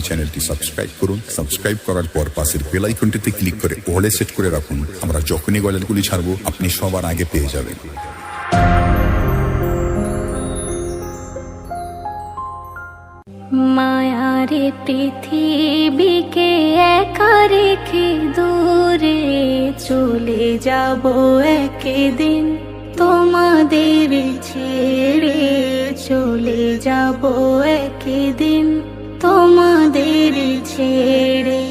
চ্যানেলটি সাবস্ক্রাইব করুন। সাবস্ক্রাইব করার পর পাশের বেল আইকনটিতে ক্লিক করে অলে সেট করে রাখুন। আমরা যখনই গল্পগুলি ছাড়বো আপনি সবার আগে পেয়ে যাবেন। মায়ারে পৃথিবীকে একা রেখে দূরে চলে যাব একদিন, তোমাদের ছেড়ে চলে যাব একদিন, তোমাদের ছেড়ে।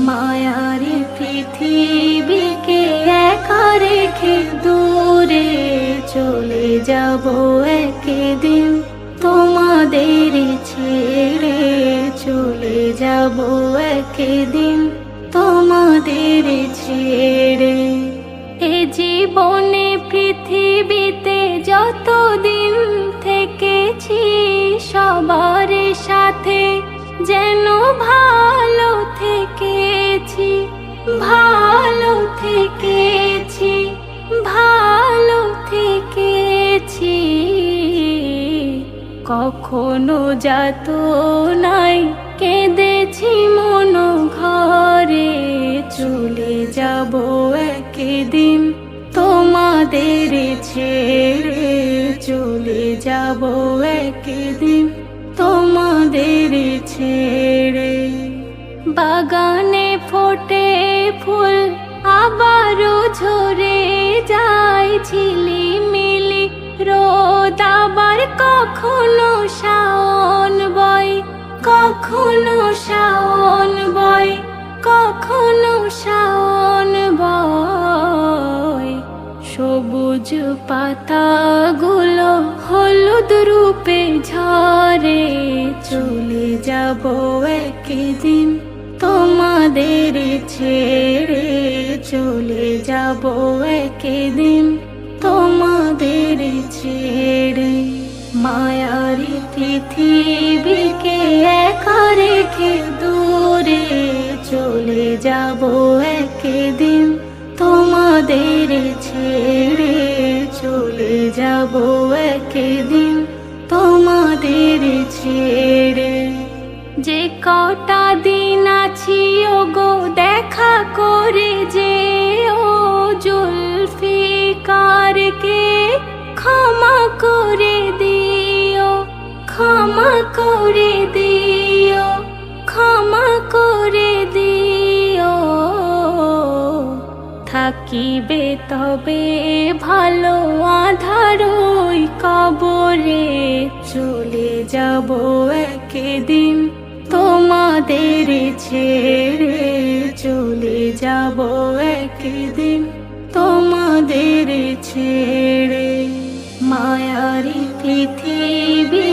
মায়ারে পৃথিবীকে একা রেখে দূরে চলে যাব একদিন, তোমাদের ছেড়ে চলে যাব একদিন, তোমাদের ছেড়ে। এ জীবনে পৃথিবীতে যতদিন থেকেছি সবার সাথে যেন ভালো থেকেছি, ভালো থেকেছি, ভালো থেকেছি। কখনো যাত নাই কেঁদেছি মন ঘরে, চলে যাব একদিন, তোমাদের ছেড়ে চলে যাব একদিন, তোমাদের ছেড়ে। বাগানে ফোটে ফুল আবারও ঝরে যায়, ঝিলিমিলি রোদ আবার কখনো শাওন বয়, কখনো শাওন বয়, কখনো শাওন বয়। সবুজ পাতাগুলো হলুদ রূপে ঝরে, চলে যাব একদিন, তোমাদের ছেড়ে চলে যাব একদিন, তোমাদের ছেড়ে। মায়ারি পৃথিবীকে একা রেখে দূরে চলে যাব একদিন, তোমাদের ছেড়ে চলে যাব একদিন, তোমাদের ছেড়ে। যে কটা দিন আছি ওগো দেখা করে যে ও জুলফিকারকে ক্ষমা করে দিও, ক্ষমা করে দিও, ক্ষমা করে দিও। থাকিবে তবে ভালো আঁধার ওই কবরে, চলে যাব একদিন, তোমাদের ছেড়ে চলে যাব একদিন, তোমাদের ছেড়ে। মায়ারি পৃথিবী